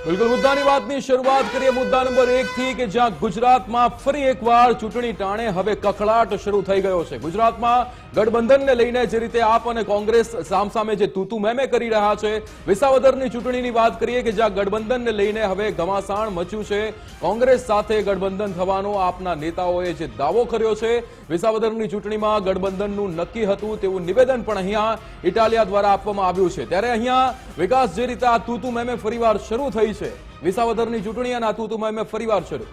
બિલકુલ મુદ્દાની વાતની શરૂઆત કરીએ મુદ્દા નંબર 1 થી કે જ્યાં ગુજરાતમાં ફરી એકવાર ચૂંટણી ટાણે હવે કકળાટ શરૂ થઈ ગયો છે। ગુજરાતમાં ગઠબંધનને લઈને જે રીતે આપ અને કોંગ્રેસ સામસામે જે તૂતુ મેમે કરી રહ્યા છે, વિસાવદરની ચૂંટણીની વાત કરીએ કે જ્યાં ગઠબંધનને લઈને હવે ઘમાસાણ મચ્યું છે। કોંગ્રેસ સાથે ગઠબંધન થવાનો આપના નેતાઓએ જે દાવો કર્યો છે, વિસાવદરની ચૂંટણીમાં ગઠબંધનનું નક્કી હતું તેવું નિવેદન પણ અહીંયા ઇટાલિયા દ્વારા આપવામાં આવ્યું છે। ત્યારે અહીંયા વિકાસ જે રીતે આ તૂતુ મેમે ફરીવાર શરૂ થઈ છે, વિસાવદરની ચૂંટણી અને આ તૂતુ મેમે ફરીવાર શરૂ।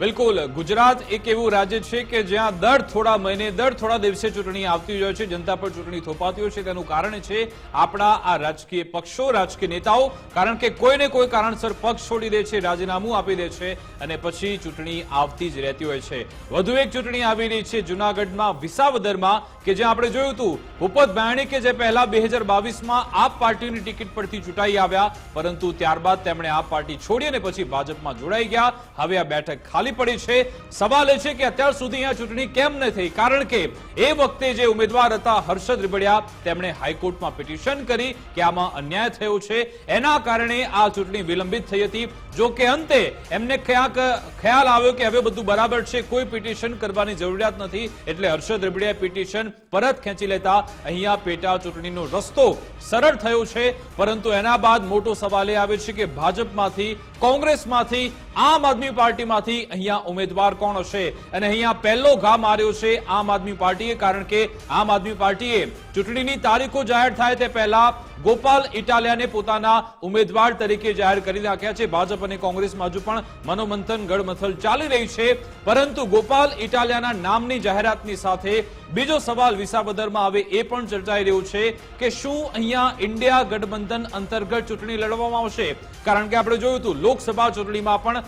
બિલકુલ, ગુજરાત એક એવું રાજ્ય છે કે જ્યાં દર થોડા મહિને દર થોડા દિવસે ચૂંટણી આવતી હોય છે, જનતા પર ચૂંટણી થોપાતી હોય છે। તેનું કારણ છે આપણા આ રાજકીય પક્ષો, રાજકીય નેતાઓ, કારણ કે કોઈને કોઈ કારણસર પક્ષ છોડી દે છે, રાજીનામું આપી દે છે અને પછી ચૂંટણી આવતી જ રહેતી હોય છે। વધુ એક ચૂંટણી આવી રહી છે જૂનાગઢમાં, વિસાવદરમાં, કે જ્યાં આપણે જોયું હતું ભૂપત ભાયણી કે જે પહેલા 2022માં આપ પાર્ટીની ટિકિટ પરથી ચૂંટાઈ આવ્યા, પરંતુ ત્યારબાદ તેમણે આપ પાર્ટી છોડી અને પછી ભાજપમાં જોડાઈ ગયા। હવે આ બેઠક ખાલી પડી છે। સવાલ એ છે કે અત્યાર સુધી આ ચૂંટણી કેમ ન થઈ? કારણ કે એ વખતે જે ઉમેદવાર હતા હર્ષદ રીબડિયા, તેમણે હાઈકોર્ટમાં પિટિશન કરી કે આમાં અન્યાય થયો છે, એના કારણે આ ચૂંટણી વિલંબિત થઈ હતી। જો કે અંતે એમને ખ્યાલ આવ્યો કે હવે બધું બરાબર છે, કોઈ પિટિશન કરવાની જરૂરિયાત નથી, એટલે હર્ષદ રીબડિયાએ પિટિશન પરત ખેંચી લેતા અહીંયા પેટા ચૂંટણીનો રસ્તો સરળ થયો છે। પરંતુ એના બાદ મોટો સવાલ એ આવે છે કે ભાજપમાંથી, કોંગ્રેસમાંથી, આમ આદમી પાર્ટીમાંથી અહીંયા ઉમેદવાર કોણ હશે? અને અહીંયા પહેલો ઘા માર્યો છે આમ આદમી પાર્ટીએ, કારણ કે આમ આદમી પાર્ટીએ ચૂંટણીની તારીખો જાહેર થાય તે પહેલા ગોપાલ ઇટાલિયાને પોતાના ઉમેદવાર તરીકે જાહેર કરી નાખ્યા છે। ભાજપ અને કોંગ્રેસમાં હજુ પણ મનોમંથન, ગળમથલ ચાલી રહી છે, પરંતુ ગોપાલ ઇટાલિયાના નામની જાહેરાતની સાથે બીજો સવાલ વિસાવદરમાં હવે એ પણ ચર્ચાઈ રહ્યો છે કે શું અહીંયા ઇન્ડિયા ગઠબંધન અંતર્ગત ચૂંટણી લડવામાં આવશે? કારણ કે આપણે જોયું હતું લોકસભા ચૂંટણીમાં પણ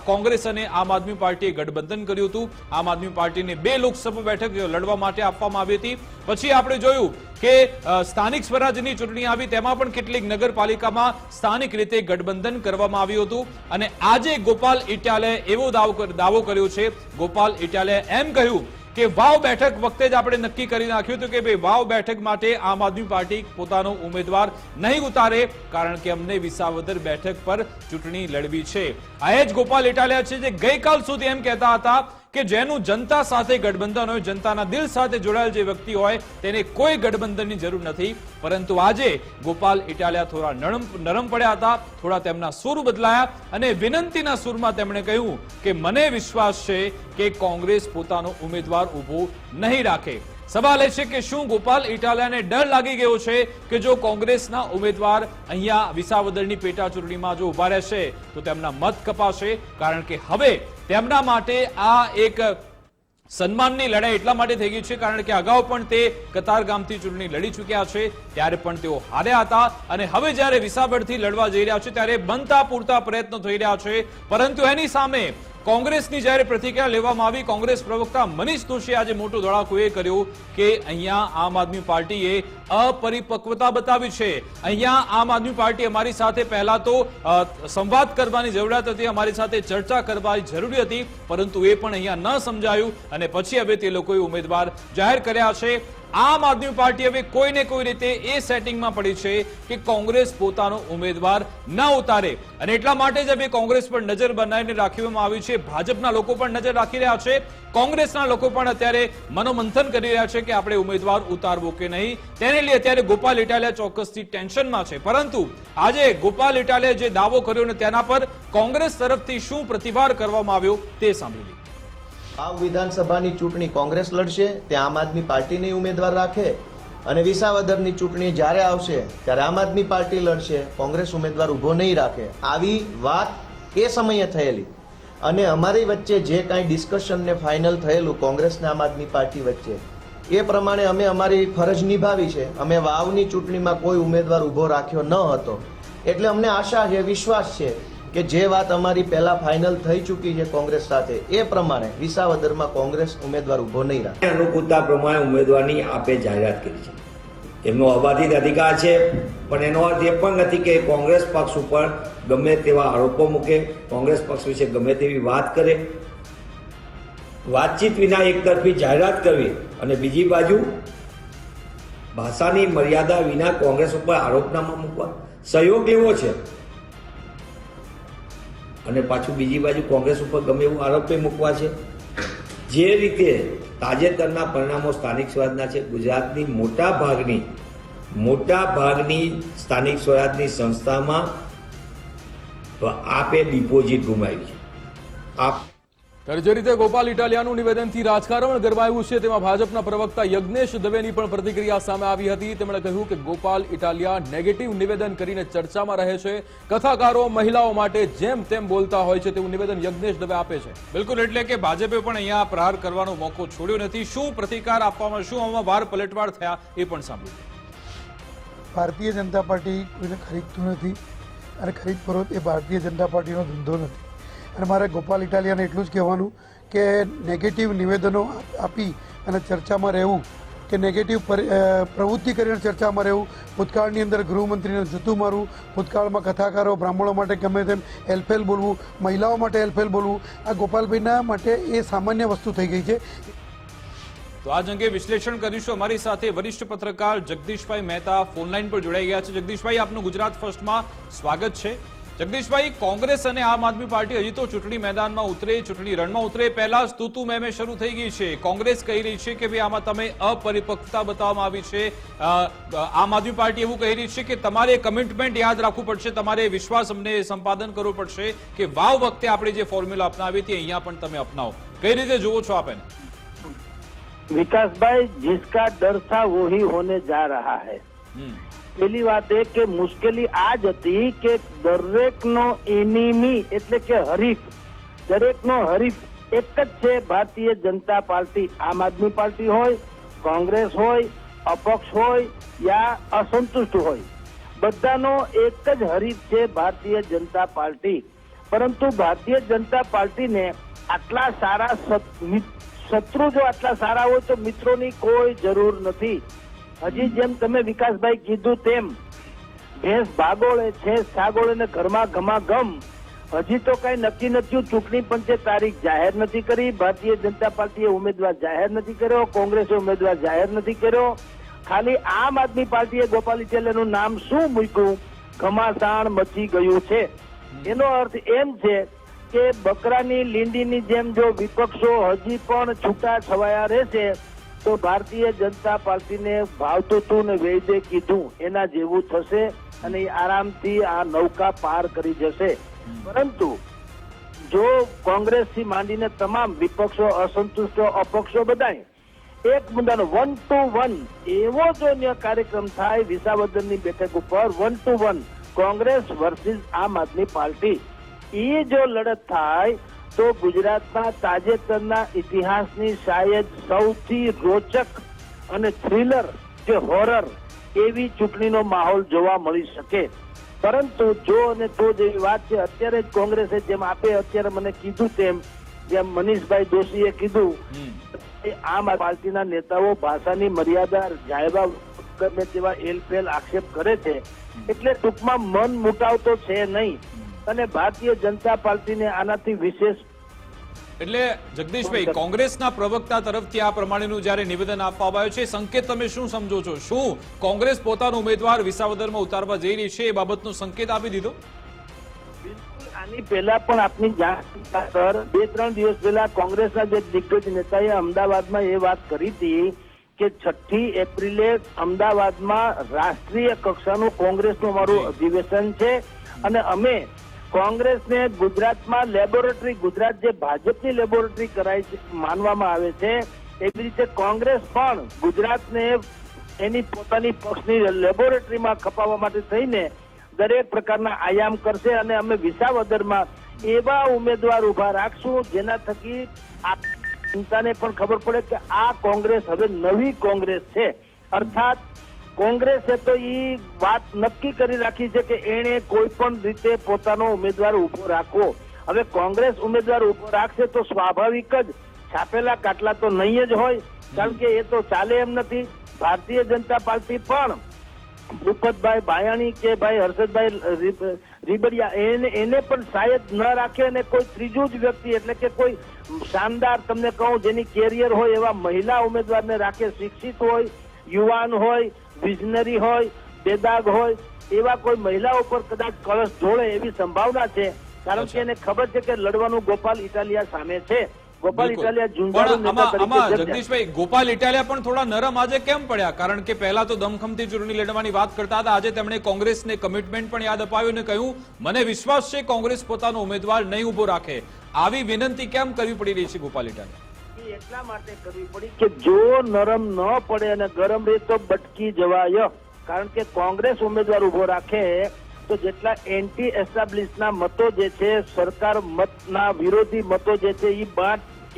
કોંગ્રેસ અને આમ આદમી પાર્ટીએ ગઠબંધન કર્યું હતું। આમ આદમી પાર્ટીને 2 લોકસભા બેઠક લડવા માટે આપવામાં આવી હતી। પછી આપણે જોયું કે સ્થાનિક સ્વરાજ્યની ચૂંટણી આવી, તેમાં પણ કેટલીક નગરપાલિકામાં સ્થાનિક રીતે ગઠબંધન કરવામાં આવ્યું હતું। અને આજે ગોપાલ ઇટાલિયાએ એવો દાવો કર્યો છે, ગોપાલ ઇટાલિયાએ એમ કહ્યું કે વાવ બેઠક વખતે જ આપણે નક્કી કરી નાખ્યું હતું કે ભાઈ વાવ બેઠક માટે આમ આદમી પાર્ટી પોતાનો ઉમેદવાર નહીં ઉતારે, કારણ કે અમને વિસાવદર બેઠક પર ચૂંટણી લડવી છે। આ જ ગોપાલ ઇટાલિયા છે જે ગઈકાલ સુધી એમ કહેતા હતા કે જેનું જનતા સાથે ગઠબંધન હોય, જનતાના દિલ સાથે જોડાયેલ જે વ્યક્તિ હોય, તેને કોઈ ગઠબંધનની જરૂર નથી। પરંતુ આજે ગોપાલ ઇટાલિયા થોડા નરમ પડ્યા હતા, થોડા તેમના સૂર બદલાયા અને વિનંતીના સૂરમાં તેમણે કહ્યું કે મને વિશ્વાસ છે કે કોંગ્રેસ પોતાનો ઉમેદવાર ઉભો નહીં રાખે। સવાલ એ છે કે શું ગોપાલ ઇટાલિયાને ડર લાગી ગયો છે કે જો કોંગ્રેસના ઉમેદવાર અહીંયા વિસાવદરની પેટા ચૂંટણીમાં જો ઉભા રહેશે તો તેમના મત કપાશે? કારણ કે હવે તેમના માટે આ એક સન્માનની લડાઈ એટલા માટે થઈ ગઈ છે કારણ કે અગાઉ પણ તે કતારગામથી ચૂંટણી લડી ચૂક્યા છે, ત્યારે પણ તેઓ હાર્યા હતા અને હવે જ્યારે વિસાવદરથી લડવા જઈ રહ્યા છે ત્યારે બનતા પૂરતા પ્રયત્નો થઈ રહ્યા છે। પરંતુ એની સામે કોંગ્રેસની જ્યારે પ્રતિક્રિયા લેવામાં આવી, કોંગ્રેસ પ્રવક્તા મનીષ દોશીએ આજે મોટો ધડાકો એ કર્યો કે અહીંયા આમ આદમી પાર્ટીએ અપરિપક્વતા બતાવી છે। અહીંયા આમ આદમી પાર્ટી અમારી સાથે પહેલા તો સંવાદ કરવાની જરૂરિયાત હતી, અમારી સાથે ચર્ચા કરવાની જરૂરી હતી, પરંતુ એ પણ અહીંયા ન સમજાયું અને પછી હવે તે લોકોએ ઉમેદવાર જાહેર કર્યા છે। આમ આદમી પાર્ટી હવે કોઈને કોઈ રીતે એ સેટિંગમાં પડી છે કે કોંગ્રેસ પોતાનો ઉમેદવાર ન ઉતારે અને એટલા માટે જ હવે કોંગ્રેસ પર નજર બનાવીને રાખવામાં આવી છે। ભાજપના લોકો પણ નજર રાખી રહ્યા છે, કોંગ્રેસના લોકો પણ અત્યારે મનોમંથન કરી રહ્યા છે કે આપણે ઉમેદવાર ઉતારવો કે નહીં। તેને લઈ અત્યારે ગોપાલ ઇટાલિયા ચોક્કસથી ટેન્શનમાં છે, પરંતુ આજે ગોપાલ ઇટાલિયાએ જે દાવો કર્યો ને તેના પર કોંગ્રેસ તરફથી શું પ્રતિભાર કરવામાં આવ્યો તે સાંભળી। આ વિધાનસભાની ચૂંટણી કોંગ્રેસ લડશે, ત્યાં આમ આદમી પાર્ટીને ઉમેદવાર રાખે અને વિસાવદરની ચૂંટણી જ્યારે આવશે ત્યારે આમ આદમી પાર્ટી લડશે, કોંગ્રેસ ઉમેદવાર ઉભો નહીં રાખે। આવી વાત એ સમયે થયેલી અને અમારી વચ્ચે જે કાંઈ ડિસ્કશન ને ફાઇનલ થયેલું કોંગ્રેસ ને આમ આદમી પાર્ટી વચ્ચે, એ પ્રમાણે અમે અમારી ફરજ નિભાવી છે। અમે વાવની ચૂંટણીમાં કોઈ ઉમેદવાર ઉભો રાખ્યો ન હતો, એટલે અમને આશા છે, વિશ્વાસ છે કે જે વાત અમારી પહેલા ફાઇનલ થઈ ચૂકી છે કોંગ્રેસ સાથે, એ પ્રમાણે વિસાવદરમાં કોંગ્રેસ ઉમેદવાર ઉભો નહીં રાખે। અનુકૂળતા પ્રમાણે ઉમેદવારની આપે જાહેરાત કરી છે, એમનો અબાધિત અધિકાર છે, પણ એનો અર્થ એ પણ નથી કે કોંગ્રેસ પક્ષ ઉપર ગમે તેવા આરોપો મૂકે, કોંગ્રેસ પક્ષ વિશે ગમે તેવી વાત કરે। વાતચીત વિના એકતરફી જાહેરાત કરવી અને બીજી બાજુ ભાષાની મર્યાદા વિના કોંગ્રેસ ઉપર આરોપનામા મૂકવા સહયોગ લેવો છે। અને પાછું બીજી બાજુ કોંગ્રેસ ઉપર ગમે એવું આરોપે મૂકવા છે. જે રીતે તાજેતરના પરિણામો સ્થાનિક સ્વરાજના છે, ગુજરાતની મોટા ભાગની સ્થાનિક સ્વરાજની સંસ્થામાં આપે ડિપોઝિટ ગુમાવી છે. ત્યારે જે રીતે ગોપાલ ઇટાલિયાનું નિવેદનથી રાજકારણ ગરમાયું છે, તેમાં ભાજપના પ્રવક્તા યજ્ઞેશ દવેની પણ પ્રતિક્રિયા સામે આવી હતી. તેમણે કહ્યું કે ગોપાલ ઇટાલિયા નેગેટિવ નિવેદન કરીને ચર્ચામાં રહે છે. કથાકારો મહિલાઓ માટે જેમ તેમ બોલતા હોય છે તેવું નિવેદન યજ્ઞેશ દવે આપે છે. બિલકુલ, એટલે કે ભાજપે પણ અહીંયા પ્રહાર કરવાનો મોકો છોડ્યો નથી. શું પ્રતિકાર આપવામાં, શું આમાં વાર પલટવાર થયા એ પણ સાંભળ્યું. ભારતીય જનતા પાર્ટી કોઈને ખરીદતું નથી અને ખરીદ ફરોખ એ ભારતીય જનતા પાર્ટીનો ધંધો નથી. અને મારે ગોપાલ ઇટાલિયાને એટલું જ કહેવાનું કે નેગેટિવ નિવેદનો આપી અને ચર્ચામાં રહેવું કે નેગેટિવ પ્રવૃત્તિ કરીને ચર્ચામાં રહેવું, ભૂતકાળની અંદર ગૃહમંત્રીને જૂતું મારવું, ભૂતકાળમાં કથાકારો બ્રાહ્મણો માટે ગમે તેમ એલફેલ બોલવું, મહિલાઓ માટે એલફેલ બોલવું, આ ગોપાલભાઈના માટે એ સામાન્ય વસ્તુ થઈ ગઈ છે. તો આ અંગે વિશ્લેષણ કરીશું. અમારી સાથે વરિષ્ઠ પત્રકાર જગદીશભાઈ મહેતા ફોનલાઈન પર જોડાઈ ગયા છે. જગદીશભાઈ, આપનું ગુજરાત ફર્સ્ટમાં સ્વાગત છે. જગદીશભાઈ, કોંગ્રેસ અને આમ આદમી પાર્ટી હજી તો ચૂંટણી મેદાનમાં ઉતરે, ચૂંટણી રણમાં ઉતરે પહેલા જ તું મેમે શરૂ થઈ ગઈ છે. કોંગ્રેસ કહી રહી છે કે ભાઈ આમાં તમે અપરિપક્વતા બતાવવામાં આવી છે. આમ આદમી પાર્ટી એવું કહી રહી છે કે તમારે કમિટમેન્ટ યાદ રાખવું પડશે, તમારે વિશ્વાસ અમને સંપાદન કરવું પડશે કે વાવ વખતે આપણે જે ફોર્મ્યુલા અપનાવી હતી અહીંયા પણ તમે અપનાવો. કઈ રીતે જુઓ છો આપ એને? विकास भाई, जिसका डर था वो ही होने जा रहा है. પહેલી વાત એ કે મુશ્કેલી આ જ હતી કે દરેકનો એનિમી એટલે કે હરીફ, દરેકનો હરીફ એક જ છે, ભારતીય જનતા પાર્ટી. આમ આદમી પાર્ટી હોય, કોંગ્રેસ હોય, અપક્ષ હોય યા અસંતુષ્ટ હોય, બધાનો એક જ હરીફ છે ભારતીય જનતા પાર્ટી. પરંતુ ભારતીય જનતા પાર્ટીને આટલા સારા શત્રુ જો આટલા સારા હોય તો મિત્રોની કોઈ જરૂર નથી. હજી જેમ તમે વિકાસભાઈ કીધું તેમ ભેંસ ભાગોળે છે, સાગોળે ને ઘરમાં ઘમાઘમ. હજી તો કઈ નક્કી નથી. ચૂંટણી પંચે તારીખ જાહેર નથી કરી, ભારતીય જનતા પાર્ટીએ ઉમેદવાર જાહેર નથી કર્યો, કોંગ્રેસે ઉમેદવાર જાહેર નથી કર્યો. ખાલી આમ આદમી પાર્ટીએ ગોપાલ ઇટાલિયાનું નામ શું મૂક્યું, ઘમાસાણ મચી ગયું છે. એનો અર્થ એમ છે કે બકરાની લીંડીની જેમ જો વિપક્ષો હજી પણ છૂટા છવાયા રહેશે તો ભારતીય જનતા પાર્ટીને ભાવતું હતું ને વૈદ્ય કીધું એના જેવું થશે અને આરામથી આ નૌકા પાર કરી જશે. પરંતુ જો કોંગ્રેસથી માંડીને તમામ વિપક્ષો, અસંતુષ્ટો, અપક્ષો બધાય એક મુદ્દાનો 1 to 1 એવો જો કાર્યક્રમ થાય વિસાવદરની બેઠક ઉપર 1 to 1 કોંગ્રેસ વર્સિસ આમ આદમી પાર્ટી, એ જો લડત થાય તો ગુજરાતમાં તાજેતરના ઇતિહાસની શાયદ સૌથી રોચક અને થ્રિલર કે હોરર એવી ચૂંટણીનો માહોલ જોવા મળી શકે. પરંતુ જો અને તો જેવી વાત છે, અત્યારે જ કોંગ્રેસે જેમ આપે અત્યારે મને કીધું તેમ, જેમ મનીષભાઈ દોશીએ કીધું, આમ પાર્ટીના નેતાઓ ભાષાની મર્યાદા જાળવવા ગમે તેવા એલફેલ આક્ષેપ કરે છે. એટલે ટૂંકમાં મન મુટાવ તો છે નહીં અને ભારતીય જનતા પાર્ટીને આનાથી વિશેષ. એટલે જગદીશભાઈ, કોંગ્રેસના પ્રવક્તા તરફથી આ પ્રમાણેનું જ્યારે નિવેદન આપવામાં આવ્યું છે, સંકેત તમે શું સમજો છો? શું કોંગ્રેસ પોતાનો ઉમેદવાર વિસાવદરમાં ઉતારવા જઈ રહી છે એ બાબતનો સંકેત આપી દીધો? બિલકુલ. આની પહેલા પણ આપની જાણ 2-3 દિવસ પહેલા કોંગ્રેસના જે દિગ્ગજ નેતાએ અમદાવાદમાં એ વાત કરી હતી કે 6 એપ્રિલે અમદાવાદમાં રાષ્ટ્રીય કક્ષાનું કોંગ્રેસનું અમારું અધિવેશન છે અને અમે કોંગ્રેસને ગુજરાતમાં લેબોરેટરી, ગુજરાત જે ભાજપની લેબોરેટરી કરાય છે માનવામાં આવે છે, એવી રીતે કોંગ્રેસ પણ ગુજરાતને એની પોતાની પક્ષની લેબોરેટરીમાં ખપાવવા માટે થઈને દરેક પ્રકારના આયામ કરશે અને અમે વિસાવદરમાં એવા ઉમેદવાર ઉભા રાખશું જેના થકી જનતાને પણ ખબર પડે કે આ કોંગ્રેસ હવે નવી કોંગ્રેસ છે. અર્થાત કોંગ્રેસે તો એ વાત નક્કી કરી રાખી છે કે એણે કોઈ પણ રીતે પોતાનો ઉમેદવાર ઉભો રાખવો. હવે કોંગ્રેસ ઉમેદવાર ઉભો રાખશે તો સ્વાભાવિક જ છાપેલા કાટલા તો નહીં જ હોય, કારણ કે એ તો ચાલે એમ નથી. ભારતીય જનતા પાર્ટી પણ ભૂપતભાઈ ભાયાણી કે ભાઈ હર્ષદભાઈ રીબડિયા એને પણ શાયદ ન રાખે અને કોઈ ત્રીજું જ વ્યક્તિ એટલે કે કોઈ શાનદાર, તમને કહું જેની કેરિયર હોય એવા મહિલા ઉમેદવારને રાખે, શિક્ષિત હોય, યુવાન હોય, વિઝનરી હોય, બેદાગ હોય, એવા કોઈ મહિલા ઉપર કદાચ કળશ ઢોળે એવી સંભાવના છે. કારણ કે એને ખબર છે કે લડવાનું ગોપાલ ઇટાલિયા સામે છે. ગોપાલ બિલકુલ. ઇટાલિયા ઝુંઝાળુ પણ નેતા તરીકે આમાં જગ્યા. જગદીશભાઈ, ગોપાલ ઇટાલિયા પણ થોડા નરમ આજે કેમ પડ્યા? કારણ કે પહેલા તો દમખમથી ચૂંટણી લડવાની વાત કરતા હતા, આજે તેમણે કોંગ્રેસને કમિટમેન્ટ પણ યાદ અપાવ્યું અને કહ્યું મને વિશ્વાસ છે કોંગ્રેસ પોતાનો ઉમેદવાર નહીં ઉભો રાખે. આવી વિનંતી કેમ કરવી પડી રહી છે ગોપાલ ઇટાલિયા? એટલા માટે કરવી પડી કે જો નરમ ન પડે અને ગરમ રહે તો બટકી જવાય. કારણ કે કોંગ્રેસ ઉમેદવાર ઉભો રાખે તો જેટલા એન્ટી એસ્ટાબ્લિશના મતો જે છે, સરકાર મતના વિરોધી મતો જે છે,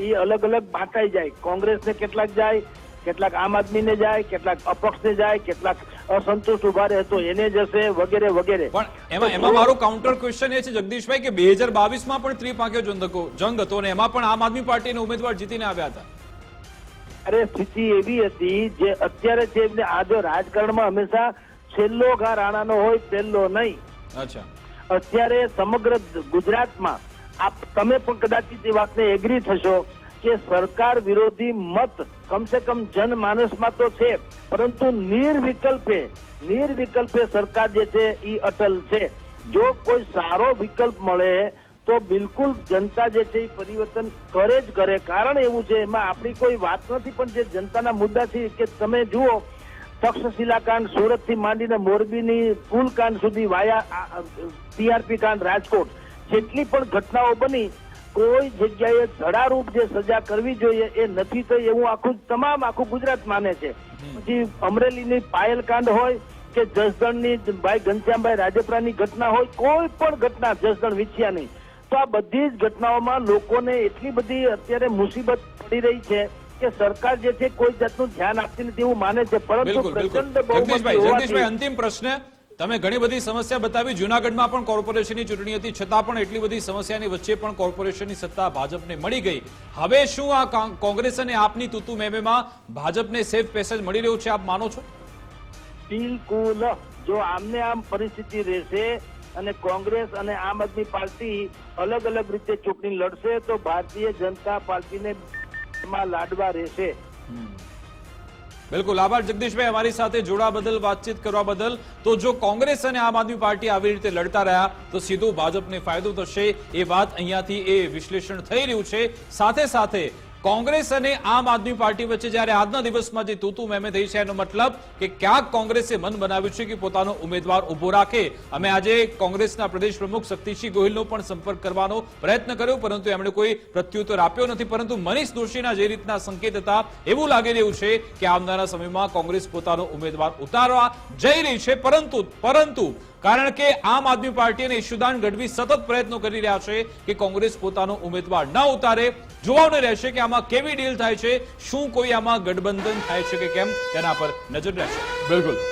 એ અલગ અલગ બાંટાઈ જાય. કોંગ્રેસને કેટલાક જાય, કેટલાક આમ આદમીને જાય, કેટલાક અપક્ષને જાય, કેટલાક અસંતુષ્ટ ઉભા રહે તો એને જશે, વગેરે વગેરે. પણ એમાં મારું કાઉન્ટર ક્વેશ્ચન એ છે જગદીશભાઈ કે 2022માં પણ ત્રિપાંખીયો જંગ હતો અને એમાં પણ આમ આદમી પાર્ટીના ઉમેદવાર જીતીને આવ્યા હતા. અરે સ્થિતિ એવી હતી જે અત્યારે છે એટલે આ જો રાજકારણમાં હંમેશા છેલ્લો ઘા રાણાનો હોય, પહેલો નહીં. અચ્છા, અત્યારે સમગ્ર ગુજરાતમાં તમે પણ કદાચ એ વાતને એગ્રી થશો કે સરકાર વિરોધી મત કમસે કમ જનમાનસમાં તો છે, પરંતુ નિર્વિકલ્પે સરકાર જે છે એ અટલ છે. જો કોઈ સારો વિકલ્પ મળે તો બિલકુલ જનતા જે છે એ પરિવર્તન કરે જ કરે. કારણ એવું છે, એમાં આપણી કોઈ વાત નથી, પણ જે જનતાના મુદ્દા છે કે તમે જુઓ તક્ષશિલા કાંડ સુરત થી માંડીને મોરબીની પુલ કાંડ સુધી વાયા ટીઆરપી કાંડ રાજકોટ, જેટલી પણ ઘટનાઓ બની કોઈ જગ્યાએ ધડારૂપ જે સજા કરવી જોઈએ એ નથી થઈ એવું આખું ગુજરાત માને છે. પછી અમરેલીની પાયલ કાંડ હોય કે જસદણની ભાઈ ઘનશ્યામભાઈ રાજપરાની ઘટના હોય, કોઈ પણ ઘટના જસદણ વિછિયાની, તો આ બધી જ ઘટનાઓમાં લોકોને એટલી બધી અત્યારે મુસીબત પડી રહી છે કે સરકાર જે છે કોઈ જાતનું ધ્યાન આપતી નથી એવું માને છે. પરંતુ પ્રચંડ બહુમતી જગદીશભાઈ, અંતિમ પ્રશ્ન, તમે ઘણી બધી સમસ્યા બતાવી. જૂનાગઢમાં પણ કોર્પોરેશનની ચૂંટણી હતી, છતાં પણ એટલી બધી સમસ્યાની વચ્ચે પણ કોર્પોરેશનની સત્તા ભાજપને મળી ગઈ. હવે શું આ કોંગ્રેસ અને આપની તૂતુ મેમેમાં ભાજપને સેફ પેસેજ મળી રહ્યું છે, આપ માનો છો? બિલકુલ. જો આમને આમ પરિસ્થિતિ રહેશે અને કોંગ્રેસ અને આમ આદમી પાર્ટી અલગ અલગ રીતે ચૂંટણી લડશે તો ભારતીય જનતા પાર્ટીને લાડવા રહેશે. બિલકુલ, આભાર જગદીશભાઈ અમારી સાથે જોડા બદલ, વાતચીત કરવા બદલ. તો જો કોંગ્રેસ અને આમ આદમી પાર્ટી આવી રીતે લડતા રહ્યા તો સીધું ભાજપને ફાયદો થશે, એ વાત અહીંયાથી એ વિશ્લેષણ થઈ રહ્યું છે. સાથે સાથે કોંગ્રેસ અને આમ આદમી પાર્ટી વચ્ચે જ્યારે આજના દિવસમાં જે તૂતુ મેમે થઈ છે એનો મતલબ કે ક્યાંક કોંગ્રેસે મન બનાવ્યું છે કે પોતાનો ઉમેદવાર ઉભો રાખે. અમે આજે કોંગ્રેસના પ્રદેશ પ્રમુખ શક્તિસિંહ ગોહિલનો પણ સંપર્ક કરવાનો પ્રયત્ન કર્યો, પરંતુ એમણે કોઈ પ્રત્યુત્તર આપ્યો નથી. પરંતુ મનીષ દોશીના જે રીતના સંકેત હતા એવું લાગી રહ્યું છે કે આવનારા સમયમાં કોંગ્રેસ પોતાનો ઉમેદવાર ઉતારવા જઈ રહી છે. પરંતુ કારણ કે આમ આદમી પાર્ટી અને ઈશુદાન ગઢવી સતત પ્રયત્નો કરી રહ્યા છે કે કોંગ્રેસ પોતાનો ઉમેદવાર ન ઉતારે. જોવાનું રહેશે કે આમાં કેવી ડીલ થાય છે, શું કોઈ આમાં ગઠબંધન થાય છે કે કેમ, તેના પર નજર રહેશે. બિલકુલ.